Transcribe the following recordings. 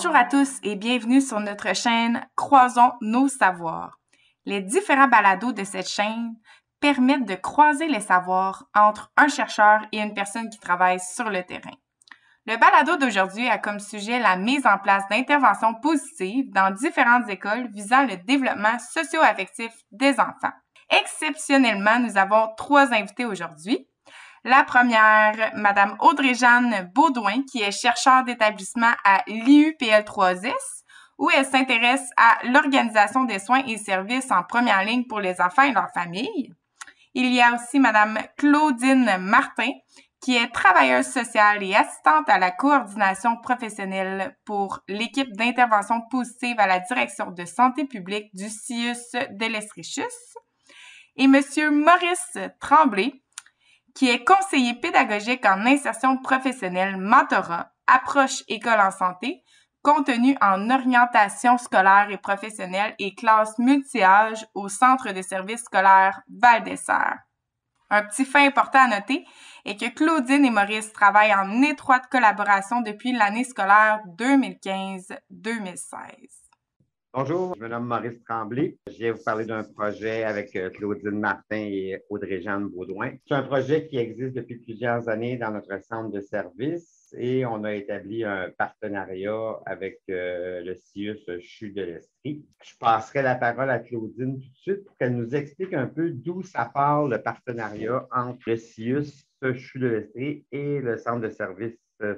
Bonjour à tous et bienvenue sur notre chaîne Croisons nos savoirs. Les différents balados de cette chaîne permettent de croiser les savoirs entre un chercheur et une personne qui travaille sur le terrain. Le balado d'aujourd'hui a comme sujet la mise en place d'interventions positives dans différentes écoles visant le développement socio-affectif des enfants. Exceptionnellement, nous avons 3 invités aujourd'hui. La première, Madame Audrey-Jeanne Baudouin, qui est chercheure d'établissement à l'IUPL3S, où elle s'intéresse à l'organisation des soins et services en première ligne pour les enfants et leurs familles. Il y a aussi Madame Claudine Martin, qui est travailleuse sociale et assistante à la coordination professionnelle pour l'équipe d'intervention positive à la direction de santé publique du CIUS de l'Estrichus. Et Monsieur Maurice Tremblay, qui est conseiller pédagogique en insertion professionnelle, mentorat, approche école en santé, contenu en orientation scolaire et professionnelle et classe multi-âge au Centre de services scolaires Val-des-Serres. Un petit fait important à noter est que Claudine et Maurice travaillent en étroite collaboration depuis l'année scolaire 2015-2016. Bonjour, je me nomme Maurice Tremblay. Je viens vous parler d'un projet avec Claudine Martin et Audrey-Jeanne Baudouin. C'est un projet qui existe depuis plusieurs années dans notre centre de service et on a établi un partenariat avec le CIUS CHU de l'Estrie. Je passerai la parole à Claudine tout de suite pour qu'elle nous explique un peu d'où ça part le partenariat entre le CIUS CHU de l'Estrie et le centre de service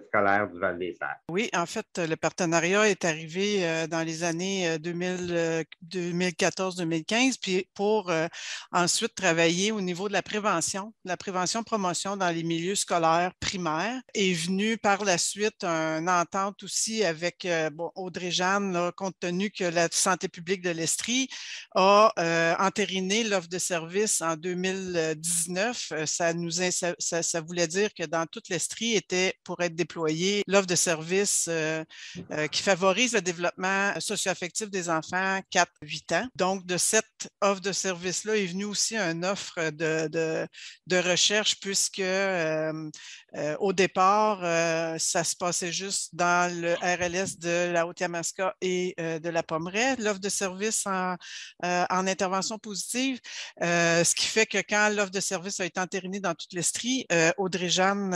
scolaire du Val-des-Serres. Oui, en fait, le partenariat est arrivé dans les années 2014-2015, puis pour ensuite travailler au niveau de la prévention-promotion dans les milieux scolaires primaires. Est venu par la suite une entente aussi avec Audrey-Jeanne, compte tenu que la santé publique de l'Estrie a entériné l'offre de service en 2019. Ça voulait dire que dans toute l'Estrie était pour être déployé l'offre de service qui favorise le développement socio-affectif des enfants 4-8 ans. Donc, de cette offre de service-là est venue aussi une offre de recherche puisque au départ, ça se passait juste dans le RLS de la Haute-Yamaska et de la Pommeraye, l'offre de service en intervention positive, ce qui fait que quand l'offre de service a été entérinée dans toute l'Estrie, Audrey-Jeanne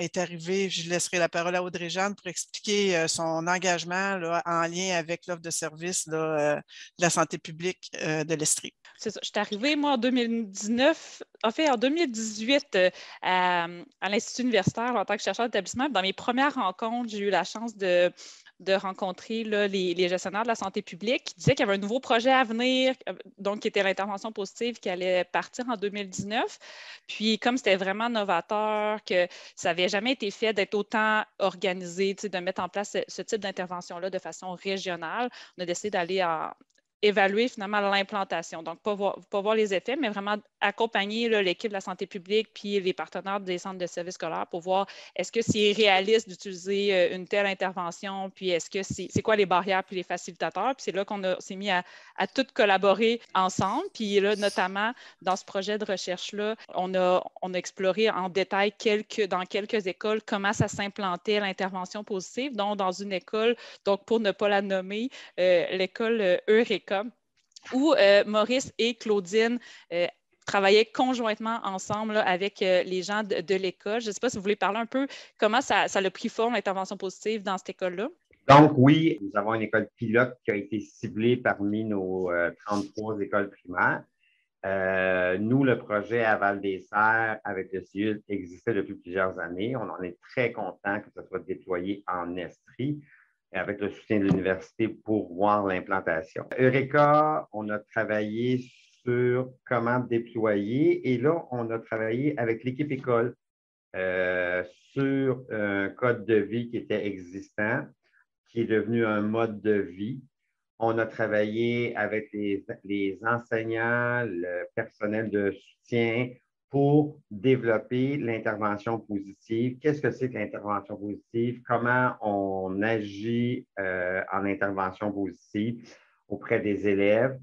est arrivée. Je laisserai la parole à Audrey-Jeanne pour expliquer son engagement là, en lien avec l'offre de service de la santé publique de l'Estrie. C'est ça. Je suis arrivée, moi, en 2019, en 2018, à l'Institut universitaire en tant que chercheur d'établissement. Dans mes premières rencontres, j'ai eu la chance de rencontrer là, les gestionnaires de la santé publique qui disaient qu'il y avait un nouveau projet à venir, donc qui était l'intervention positive qui allait partir en 2019. Puis comme c'était vraiment novateur, que ça n'avait jamais été fait d'être autant organisé, de mettre en place ce type d'intervention-là de façon régionale, on a décidé d'aller évaluer finalement l'implantation. Donc, pas voir les effets, mais vraiment accompagner l'équipe de la santé publique puis les partenaires des centres de services scolaires pour voir est-ce que c'est réaliste d'utiliser une telle intervention, puis est-ce que c'est quoi les barrières puis les facilitateurs. Puis c'est là qu'on s'est mis à tout collaborer ensemble. Puis là, notamment, dans ce projet de recherche-là, on a exploré en détail dans quelques écoles comment ça s'implantait l'intervention positive. Donc, dans une école, donc pour ne pas la nommer, l'école Eureka, où Maurice et Claudine travaillaient conjointement ensemble là, avec les gens de l'école. Je ne sais pas si vous voulez parler un peu comment ça a pris forme, l'intervention positive dans cette école-là. Donc, oui, nous avons une école pilote qui a été ciblée parmi nos 33 écoles primaires. Nous, le projet à Val-des-Serres avec le CIUS existait depuis plusieurs années. On en est très content que ça soit déployé en Estrie avec le soutien de l'université pour voir l'implantation. Eureka, on a travaillé sur comment déployer et là, on a travaillé avec l'équipe école sur un code de vie qui était existant, qui est devenu un mode de vie. On a travaillé avec les enseignants, le personnel de soutien pour développer l'intervention positive. Qu'est-ce que c'est que l'intervention positive? Comment on agit en intervention positive auprès des élèves?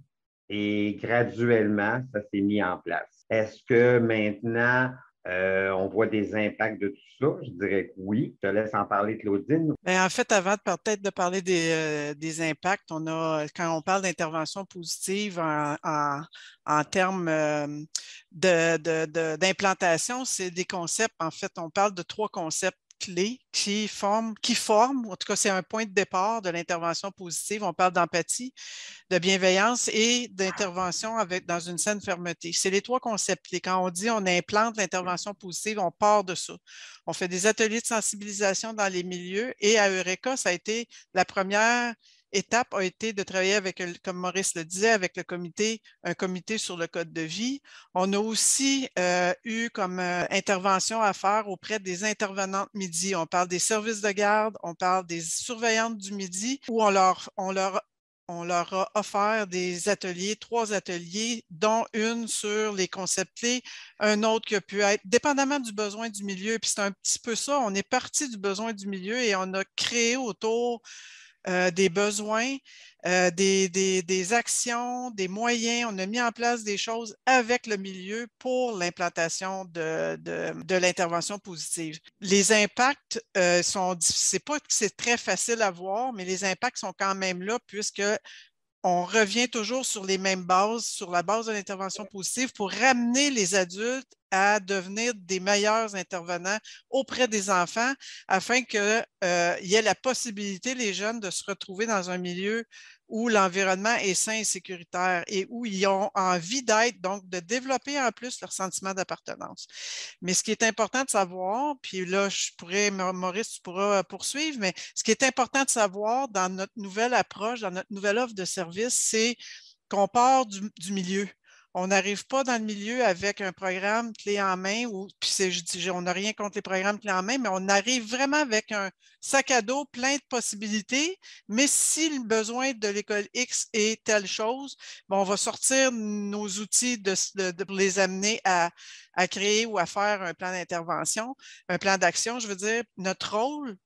Et graduellement, ça s'est mis en place. Est-ce que maintenant, On voit des impacts de tout ça? Je dirais que oui. Je te laisse en parler, Claudine. En fait, avant peut-être de parler des impacts, quand on parle d'intervention positive en termes d'implantation, c'est des concepts. En fait, on parle de 3 concepts clés qui forment, en tout cas, c'est un point de départ de l'intervention positive. On parle d'empathie, de bienveillance et d'intervention dans une saine fermeté. C'est les 3 concepts clés. Quand on dit on implante l'intervention positive, on part de ça. On fait des ateliers de sensibilisation dans les milieux et à Eureka, ça a été la première étape a été de travailler avec, comme Maurice le disait, avec un comité sur le code de vie. On a aussi eu comme intervention à faire auprès des intervenantes midi. On parle des services de garde, on parle des surveillantes du midi, où on leur a offert des ateliers, 3 ateliers, dont une sur les concepts clés, un autre qui a pu être, dépendamment du besoin du milieu. Puis c'est un petit peu ça, on est parti du besoin du milieu et on a créé autour des besoins, des actions, des moyens. On a mis en place des choses avec le milieu pour l'implantation de l'intervention positive. Les impacts c'est pas que c'est très facile à voir, mais les impacts sont quand même là puisque on revient toujours sur les mêmes bases, sur la base de l'intervention positive pour ramener les adultes à devenir des meilleurs intervenants auprès des enfants afin qu'il y ait la possibilité, les jeunes, de se retrouver dans un milieu où l'environnement est sain et sécuritaire et où ils ont envie d'être, donc de développer en plus leur sentiment d'appartenance. Mais ce qui est important de savoir, puis là, Maurice, tu pourras poursuivre, mais ce qui est important de savoir dans notre nouvelle approche, dans notre nouvelle offre de service, c'est qu'on part du milieu. On n'arrive pas dans le milieu avec un programme clé en main, on n'a rien contre les programmes clés en main, mais on arrive vraiment avec un sac à dos plein de possibilités. Mais si le besoin de l'école X est telle chose, on va sortir nos outils pour les amener à créer ou à faire un plan d'intervention, un plan d'action. Je veux dire, notre rôle,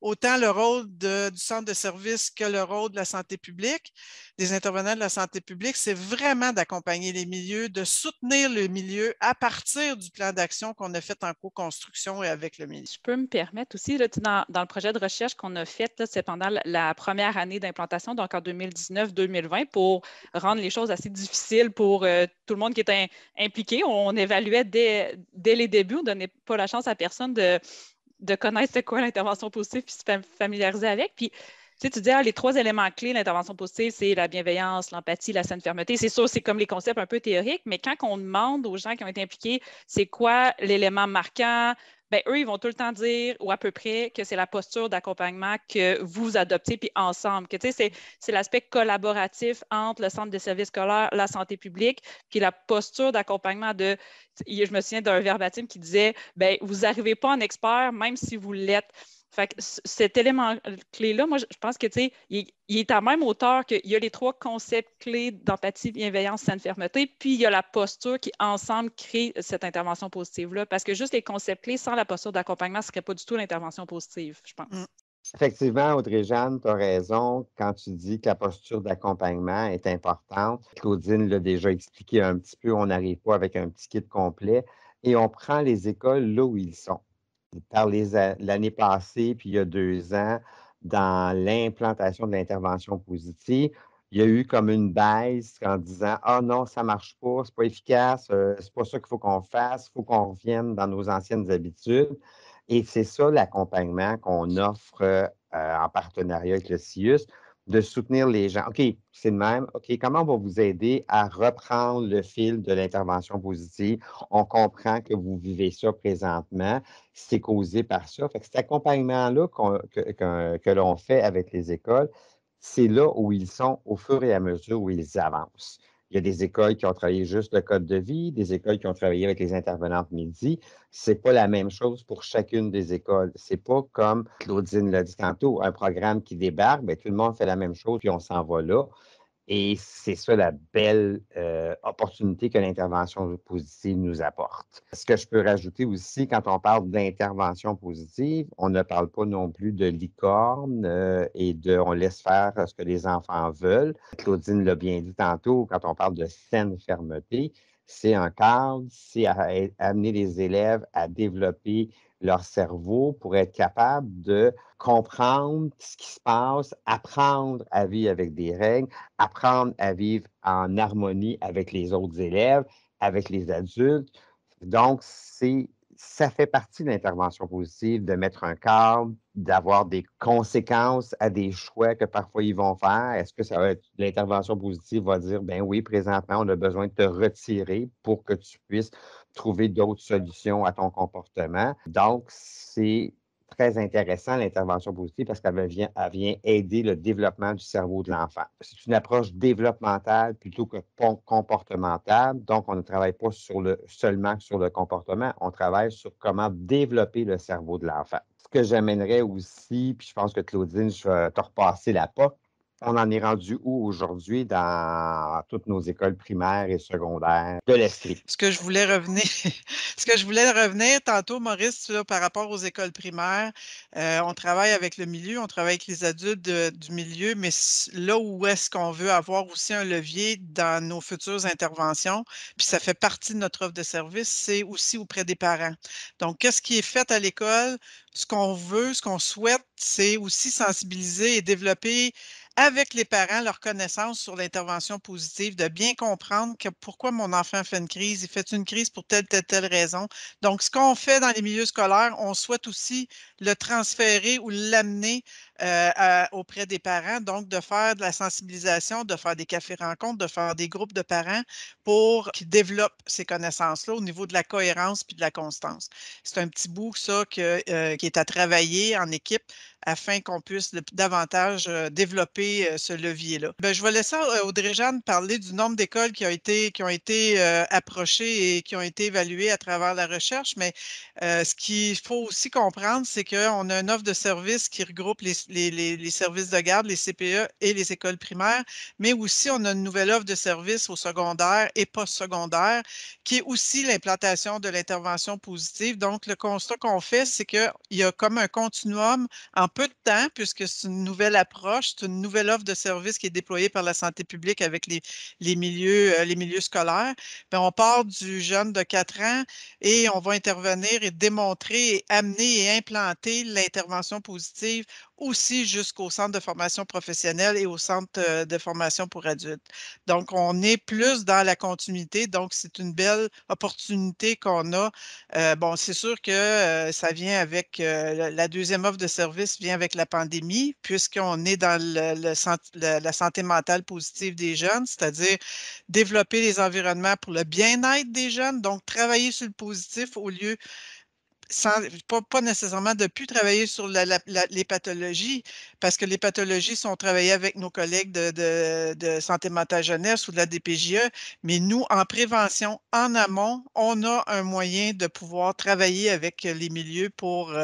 autant le rôle du centre de service que le rôle de la santé publique, des intervenants de la santé publique, c'est vraiment d'accompagner les milieux, de soutenir le milieu à partir du plan d'action qu'on a fait en co-construction et avec le milieu. Je peux me permettre aussi, là, dans le projet de recherche qu'on a fait, c'est pendant la première année d'implantation, donc en 2019-2020, pour rendre les choses assez difficiles pour tout le monde qui était impliqué. On évaluait dès les débuts, on ne donnait pas la chance à personne de connaître c'est quoi l'intervention positive puis se familiariser avec. Puis, tu dis, les 3 éléments clés de l'intervention positive, c'est la bienveillance, l'empathie, la saine fermeté. C'est sûr, c'est comme les concepts un peu théoriques, mais quand on demande aux gens qui ont été impliqués, c'est quoi l'élément marquant, bien, eux, ils vont tout le temps dire, ou à peu près, que c'est la posture d'accompagnement que vous adoptez, puis ensemble. Que, c'est l'aspect collaboratif entre le centre de services scolaires, la santé publique, puis la posture d'accompagnement je me souviens d'un verbatim qui disait, bien, vous n'arrivez pas en expert, même si vous l'êtes. Fait que cet élément clé-là, moi, je pense que, il est à même hauteur qu'il y a les 3 concepts clés d'empathie, bienveillance, saine fermeté, puis il y a la posture qui, ensemble, crée cette intervention positive-là. Parce que juste les concepts clés, sans la posture d'accompagnement, ce ne serait pas du tout l'intervention positive, je pense. Effectivement, Audrey-Jeanne, tu as raison quand tu dis que la posture d'accompagnement est importante. Claudine l'a déjà expliqué un petit peu, on n'arrive pas avec un petit kit complet et on prend les écoles là où ils sont. Par l'année passée, puis il y a 2 ans, dans l'implantation de l'intervention positive, il y a eu comme une baisse en disant « Ah non, ça ne marche pas, c'est pas efficace, c'est pas ça qu'il faut qu'on fasse, il faut qu'on revienne dans nos anciennes habitudes. » Et c'est ça l'accompagnement qu'on offre en partenariat avec le CIUS, de soutenir les gens. OK, c'est le même. OK, comment on va vous aider à reprendre le fil de l'intervention positive? On comprend que vous vivez ça présentement. C'est causé par ça. Fait que cet accompagnement-là que l'on fait avec les écoles, c'est là où ils sont au fur et à mesure où ils avancent. Il y a des écoles qui ont travaillé juste le code de vie, des écoles qui ont travaillé avec les intervenantes midi. C'est pas la même chose pour chacune des écoles. C'est pas comme Claudine l'a dit tantôt, un programme qui débarque, bien, tout le monde fait la même chose puis on s'en va là. Et c'est ça la belle opportunité que l'intervention positive nous apporte. Ce que je peux rajouter aussi, quand on parle d'intervention positive, on ne parle pas non plus de licorne on laisse faire ce que les enfants veulent. Claudine l'a bien dit tantôt, quand on parle de saine fermeté, c'est un cadre, c'est amener les élèves à développer leur cerveau pour être capable de comprendre ce qui se passe, apprendre à vivre avec des règles, apprendre à vivre en harmonie avec les autres élèves, avec les adultes. Donc, ça fait partie de l'intervention positive de mettre un cadre, d'avoir des conséquences à des choix que parfois ils vont faire. Est-ce que ça va être l'intervention positive va dire, ben oui, présentement, on a besoin de te retirer pour que tu puisses trouver d'autres solutions à ton comportement. Donc, c'est très intéressant, l'intervention positive, parce elle vient aider le développement du cerveau de l'enfant. C'est une approche développementale plutôt que comportementale. Donc, on ne travaille pas seulement sur le comportement, on travaille sur comment développer le cerveau de l'enfant. Ce que j'amènerais aussi, puis je pense que Claudine, je vais te repasser la POC, on en est rendu où aujourd'hui dans toutes nos écoles primaires et secondaires de l'esprit? Ce que je voulais revenir, ce que je voulais revenir tantôt, Maurice, là, par rapport aux écoles primaires, on travaille avec le milieu, on travaille avec les adultes du milieu, mais là où est-ce qu'on veut avoir aussi un levier dans nos futures interventions, puis ça fait partie de notre offre de service, c'est aussi auprès des parents. Donc, qu'est-ce qui est fait à l'école? Ce qu'on veut, ce qu'on souhaite, c'est aussi sensibiliser et développer avec les parents leur connaissance sur l'intervention positive, de bien comprendre que pourquoi mon enfant fait une crise, il fait une crise pour telle raison. Donc, ce qu'on fait dans les milieux scolaires, on souhaite aussi le transférer ou l'amener auprès des parents, donc de faire de la sensibilisation, de faire des cafés-rencontres, de faire des groupes de parents pour qu'ils développent ces connaissances-là au niveau de la cohérence puis de la constance. C'est un petit bout, ça, qui est à travailler en équipe afin qu'on puisse davantage développer ce levier-là. Ben, je vais laisser Audrey-Jeanne parler du nombre d'écoles qui ont été approchées et qui ont été évaluées à travers la recherche, mais ce qu'il faut aussi comprendre, c'est qu'on a une offre de services qui regroupe les services de garde, les CPE et les écoles primaires, mais aussi on a une nouvelle offre de services au secondaire et post-secondaire, qui est aussi l'implantation de l'intervention positive. Donc, le constat qu'on fait, c'est qu'il y a comme un continuum en peu de temps, puisque c'est une nouvelle approche, c'est une nouvelle offre de service qui est déployée par la santé publique avec les milieux scolaires. Bien, on part du jeune de 4 ans et on va intervenir et démontrer et amener et implanter l'intervention positive aussi jusqu'au centre de formation professionnelle et au centre de formation pour adultes. Donc, on est plus dans la continuité. Donc, c'est une belle opportunité qu'on a. Bon, c'est sûr que ça vient avec la deuxième offre de service vient avec la pandémie, puisqu'on est dans la santé mentale positive des jeunes, c'est-à-dire développer les environnements pour le bien-être des jeunes, donc travailler sur le positif au lieu pas nécessairement de plus travailler sur les pathologies, parce que les pathologies sont travaillées avec nos collègues de santé mentale jeunesse ou de la DPJE, mais nous, en prévention, en amont, on a un moyen de pouvoir travailler avec les milieux pour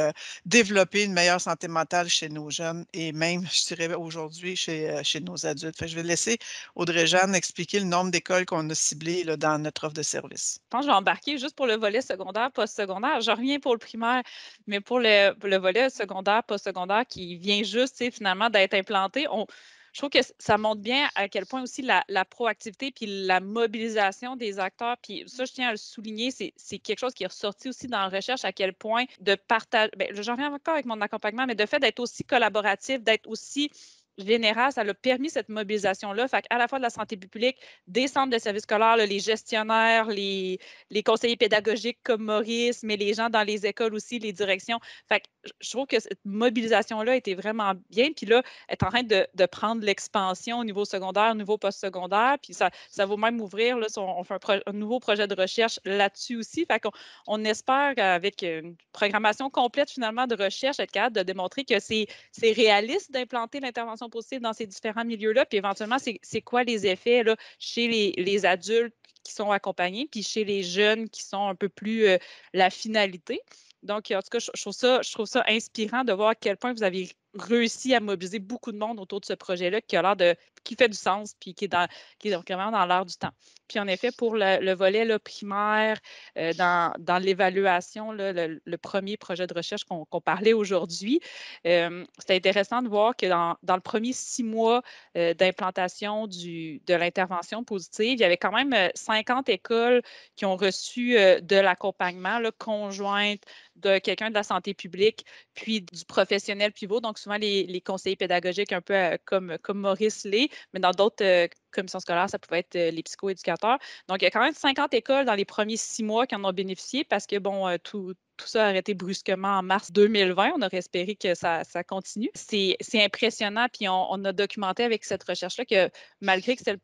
développer une meilleure santé mentale chez nos jeunes et même, je dirais, aujourd'hui, chez nos adultes. Fait que je vais laisser Audrey-Jeanne expliquer le nombre d'écoles qu'on a ciblées là, dans notre offre de service. Je pense que je vais embarquer juste pour le volet secondaire, post-secondaire. Je reviens pour le primaire, mais pour le volet secondaire, post-secondaire qui vient juste finalement d'être implanté, je trouve que ça montre bien à quel point aussi la proactivité puis la mobilisation des acteurs, puis ça, je tiens à le souligner, c'est quelque chose qui est ressorti aussi dans la recherche, à quel point de partage, j'en reviens encore avec mon accompagnement, mais de fait d'être aussi collaboratif, d'être aussi général, ça a permis cette mobilisation-là. Fait à la fois de la santé publique, des centres de services scolaires, là, les gestionnaires, les conseillers pédagogiques comme Maurice, mais les gens dans les écoles aussi, les directions. Fait que je trouve que cette mobilisation-là était vraiment bien. Puis là, elle est en train de prendre l'expansion au niveau secondaire, au niveau post-secondaire. Puis ça va même ouvrir, là, on fait un nouveau projet de recherche là-dessus aussi. Fait qu'on espère qu'avec une programmation complète finalement de recherche, être capable de démontrer que c'est réaliste d'implanter l'intervention positive dans ces différents milieux-là, puis éventuellement, c'est quoi les effets là, chez les adultes qui sont accompagnés, puis chez les jeunes qui sont un peu plus la finalité. Donc, en tout cas, je trouve ça inspirant de voir à quel point vous avez réussi à mobiliser beaucoup de monde autour de ce projet-là qui fait du sens puis qui est vraiment dans l'air du temps. Puis en effet, pour le volet là, primaire, dans l'évaluation, là, le premier projet de recherche qu'on parlait aujourd'hui, c'était intéressant de voir que dans le premier 6 mois d'implantation de l'intervention positive, il y avait quand même 50 écoles qui ont reçu de l'accompagnement là, conjointe de quelqu'un de la santé publique, puis du professionnel pivot, donc souvent les conseillers pédagogiques un peu comme Maurice l'est, mais dans d'autres commissions scolaires, ça pouvait être les psychoéducateurs. Donc, il y a quand même 50 écoles dans les premiers 6 mois qui en ont bénéficié parce que, bon, tout ça a arrêté brusquement en mars 2020. On aurait espéré que ça continue. C'est impressionnant, puis on a documenté avec cette recherche-là que malgré que c'était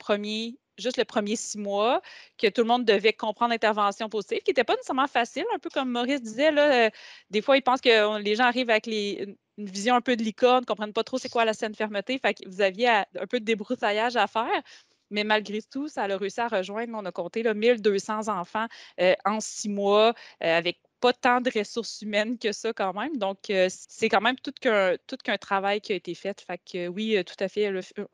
juste le premier 6 mois, que tout le monde devait comprendre l'intervention positive, qui n'était pas nécessairement facile, un peu comme Maurice disait, là, des fois, ils pensent que les gens arrivent avec une vision un peu de licorne, ne comprennent pas trop c'est quoi la saine fermeté, fait que vous aviez un peu de débroussaillage à faire. Mais malgré tout, ça a réussi à rejoindre, on a compté là, 1200 enfants en 6 mois, avec pas tant de ressources humaines que ça quand même. Donc, c'est quand même tout qu'un travail qui a été fait. Fait que oui, tout à fait.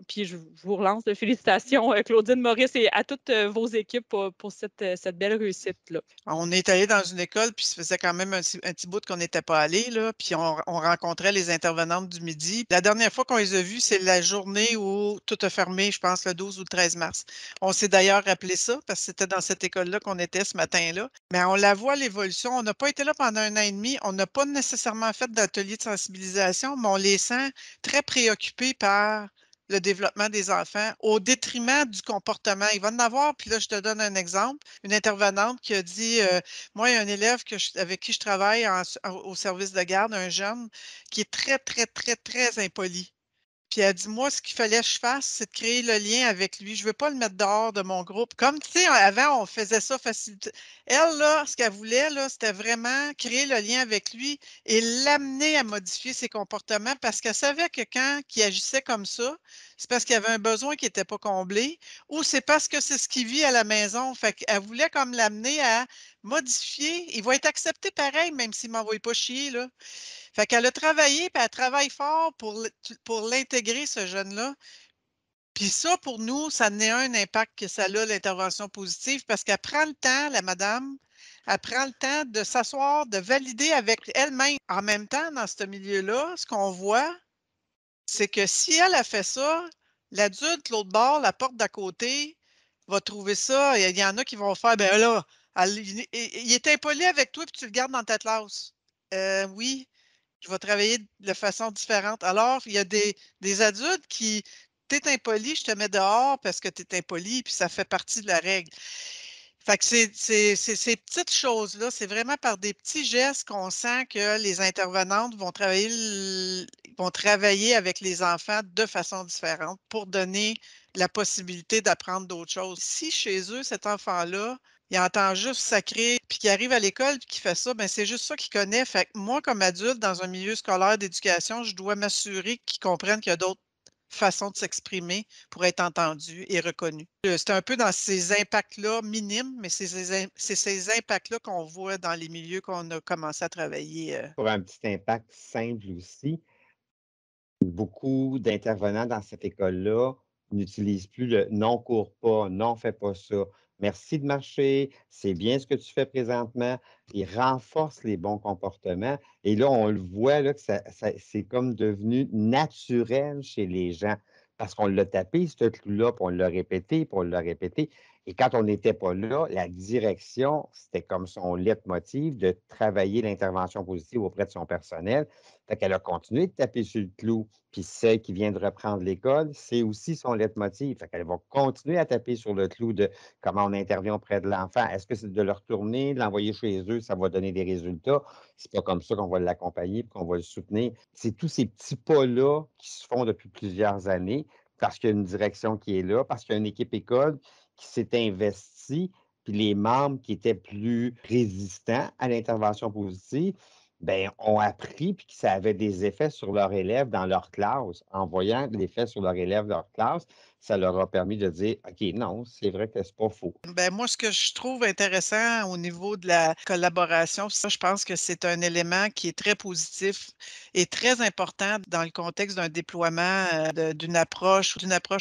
Puis je vous relance de félicitations, Claudine, Maurice et à toutes vos équipes pour cette belle réussite-là. On est allé dans une école, puis ça faisait quand même un petit bout qu'on n'était pas allé, là, puis on rencontrait les intervenantes du midi. La dernière fois qu'on les a vues, c'est la journée où tout a fermé, je pense le 12 ou le 13 mars. On s'est d'ailleurs rappelé ça, parce que c'était dans cette école-là qu'on était ce matin-là. Mais on la voit, l'évolution. On n'a pas été là pendant 1 an et demi. On n'a pas nécessairement fait d'atelier de sensibilisation, mais on les sent très préoccupés par le développement des enfants au détriment du comportement. Il va en avoir, puis là, je te donne un exemple. Une intervenante qui a dit moi, il y a un élève avec qui je travaille au service de garde, un jeune, qui est très, très, très, très impoli. Puis elle dit, moi, ce qu'il fallait que je fasse, c'est de créer le lien avec lui. Je ne veux pas le mettre dehors de mon groupe. Comme, tu sais, avant, on faisait ça facilité. Elle, là, ce qu'elle voulait, là, c'était vraiment créer le lien avec lui et l'amener à modifier ses comportements parce qu'elle savait que quand il agissait comme ça, c'est parce qu'il y avait un besoin qui n'était pas comblé ou c'est parce que c'est ce qu'il vit à la maison. Fait qu'elle voulait comme l'amener à modifier. Il va être accepté pareil, même s'il ne m'envoie pas chier, là. Fait qu'elle a travaillé, puis elle travaille fort pour l'intégrer, ce jeune-là. Puis ça, pour nous, ça en est un impact que ça a, l'intervention positive, parce qu'elle prend le temps, la madame, elle prend le temps de s'asseoir, de valider avec elle-même. En même temps, dans ce milieu-là, ce qu'on voit, c'est que si elle a fait ça, l'adulte, l'autre bord, la porte d'à côté, va trouver ça. Il y en a qui vont faire, ben là, il est impoli avec toi, puis tu le gardes dans ta classe. Oui, je vais travailler de façon différente. Alors, il y a des adultes qui, tu es impoli, je te mets dehors parce que tu es impoli, puis ça fait partie de la règle. Fait que ces petites choses-là, c'est vraiment par des petits gestes qu'on sent que les intervenantes vont travailler avec les enfants de façon différente pour donner la possibilité d'apprendre d'autres choses. Si chez eux, cet enfant-là, il entend juste sacrer, puis qu'il arrive à l'école, puis qu'il fait ça, ben c'est juste ça qu'il connaît. Fait que moi, comme adulte, dans un milieu scolaire d'éducation, je dois m'assurer qu'ils comprennent qu'il y a d'autres façons de s'exprimer pour être entendu et reconnu. C'est un peu dans ces impacts-là minimes, mais c'est ces impacts-là qu'on voit dans les milieux qu'on a commencé à travailler. Pour un petit impact simple aussi, beaucoup d'intervenants dans cette école-là n'utilisent plus le non, cours pas, non, fais pas ça. Merci de marcher, c'est bien ce que tu fais présentement. Ils renforcent les bons comportements. Et là, on le voit là, que c'est comme devenu naturel chez les gens parce qu'on l'a tapé, ce clou-là, puis on l'a répété, puis on l'a répété. Et quand on n'était pas là, la direction, c'était comme son leitmotiv de travailler l'intervention positive auprès de son personnel. Fait qu'elle a continué de taper sur le clou. Puis celle qui vient de reprendre l'école, c'est aussi son leitmotiv. Fait qu'elle va continuer à taper sur le clou de comment on intervient auprès de l'enfant. Est-ce que c'est de le retourner, de l'envoyer chez eux, ça va donner des résultats? C'est pas comme ça qu'on va l'accompagner et qu'on va le soutenir. C'est tous ces petits pas-là qui se font depuis plusieurs années parce qu'il y a une direction qui est là, parce qu'il y a une équipe école qui s'est investie, puis les membres qui étaient plus résistants à l'intervention positive, ben, ont appris puis que ça avait des effets sur leurs élèves dans leur classe, en voyant l'effet sur leurs élèves dans leur classe. ça leur a permis de dire, OK, non, c'est vrai que c'est pas faux. Ben moi, ce que je trouve intéressant au niveau de la collaboration, ça, je pense que c'est un élément qui est très positif et très important dans le contexte d'un déploiement d'une approche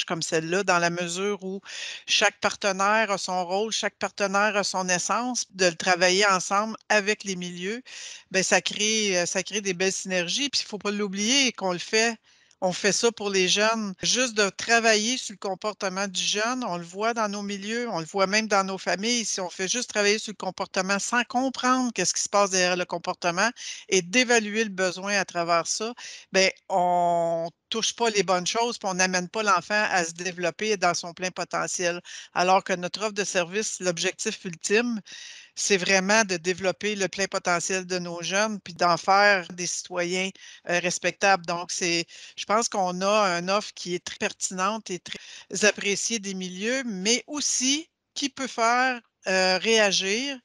comme celle-là, dans la mesure où chaque partenaire a son rôle, chaque partenaire a son essence, de le travailler ensemble avec les milieux, ben ça crée des belles synergies. Puis il ne faut pas l'oublier qu'on le fait. On fait ça pour les jeunes, juste de travailler sur le comportement du jeune. On le voit dans nos milieux, on le voit même dans nos familles. Si on fait juste travailler sur le comportement sans comprendre qu'est-ce qui se passe derrière le comportement et d'évaluer le besoin à travers ça, bien, on touche pas les bonnes choses, puis on n'amène pas l'enfant à se développer dans son plein potentiel. Alors que notre offre de service, l'objectif ultime, c'est vraiment de développer le plein potentiel de nos jeunes, puis d'en faire des citoyens respectables. Donc, je pense qu'on a une offre qui est très pertinente et très appréciée des milieux, mais aussi qui peut faire réagir.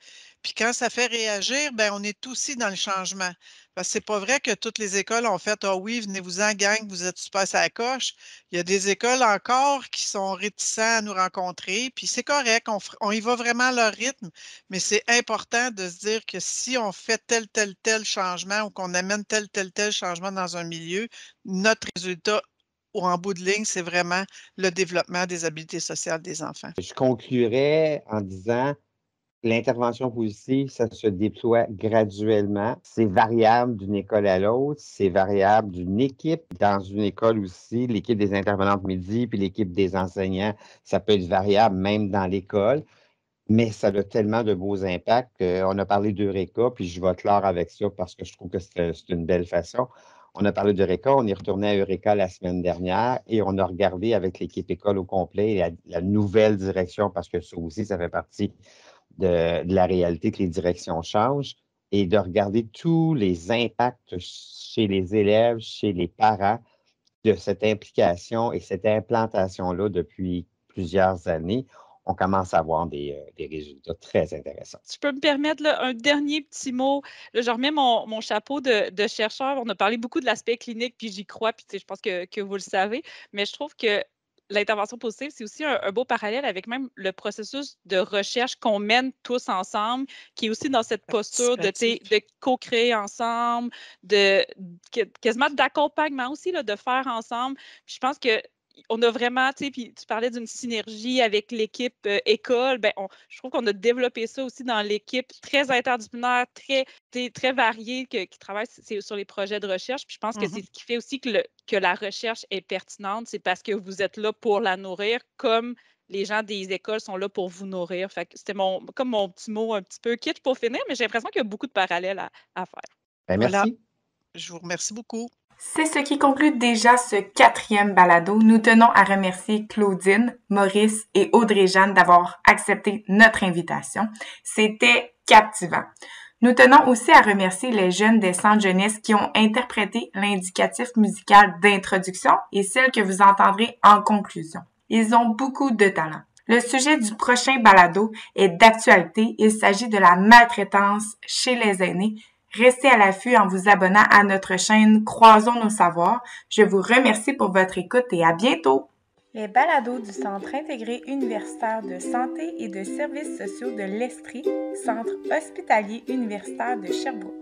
Puis quand ça fait réagir, ben on est aussi dans le changement. Parce que c'est pas vrai que toutes les écoles ont fait Ah oui, venez-vous-en, gang, vous êtes super à la coche. Il y a des écoles encore qui sont réticents à nous rencontrer, puis c'est correct, on y va vraiment à leur rythme, mais c'est important de se dire que si on fait tel changement ou qu'on amène tel changement dans un milieu, notre résultat ou en bout de ligne, c'est vraiment le développement des habiletés sociales des enfants. Je conclurai en disant l'intervention positive, ça se déploie graduellement. C'est variable d'une école à l'autre, c'est variable d'une équipe. Dans une école aussi, l'équipe des intervenantes midi puis l'équipe des enseignants, ça peut être variable même dans l'école, mais ça a tellement de beaux impacts. On a parlé d'Eureka, puis je vais clore avec ça parce que je trouve que c'est une belle façon. On a parlé d'Eureka, on est retourné à Eureka la semaine dernière et on a regardé avec l'équipe école au complet la nouvelle direction parce que ça aussi, ça fait partie de la réalité que les directions changent et de regarder tous les impacts chez les élèves, chez les parents de cette implication et cette implantation-là depuis plusieurs années. On commence à avoir des résultats très intéressants. Si je peux me permettre là, un dernier petit mot. Là, je remets mon chapeau de chercheur. On a parlé beaucoup de l'aspect clinique, puis j'y crois, puis je pense que vous le savez, mais je trouve que l'intervention positive, c'est aussi un beau parallèle avec même le processus de recherche qu'on mène tous ensemble, qui est aussi dans cette posture de co-créer ensemble, quasiment d'accompagnement aussi, là, de faire ensemble. Puis je pense que on a vraiment, tu sais, puis tu parlais d'une synergie avec l'équipe école, ben je trouve qu'on a développé ça aussi dans l'équipe très interdisciplinaire, très variée qui travaille sur les projets de recherche. Puis je pense que c'est ce qui fait aussi que la recherche est pertinente, c'est parce que vous êtes là pour la nourrir, comme les gens des écoles sont là pour vous nourrir. Fait que c'était comme mon petit mot un petit peu kitsch pour finir, mais j'ai l'impression qu'il y a beaucoup de parallèles à faire. Ben, merci. Voilà. Je vous remercie beaucoup. C'est ce qui conclut déjà ce 4e balado. Nous tenons à remercier Claudine, Maurice et Audrey-Jeanne d'avoir accepté notre invitation. C'était captivant. Nous tenons aussi à remercier les jeunes des centres jeunesse qui ont interprété l'indicatif musical d'introduction et celle que vous entendrez en conclusion. Ils ont beaucoup de talent. Le sujet du prochain balado est d'actualité. Il s'agit de la maltraitance chez les aînés. Restez à l'affût en vous abonnant à notre chaîne Croisons nos savoirs. Je vous remercie pour votre écoute et à bientôt! Les balados du Centre intégré universitaire de santé et de services sociaux de l'Estrie, Centre hospitalier universitaire de Sherbrooke.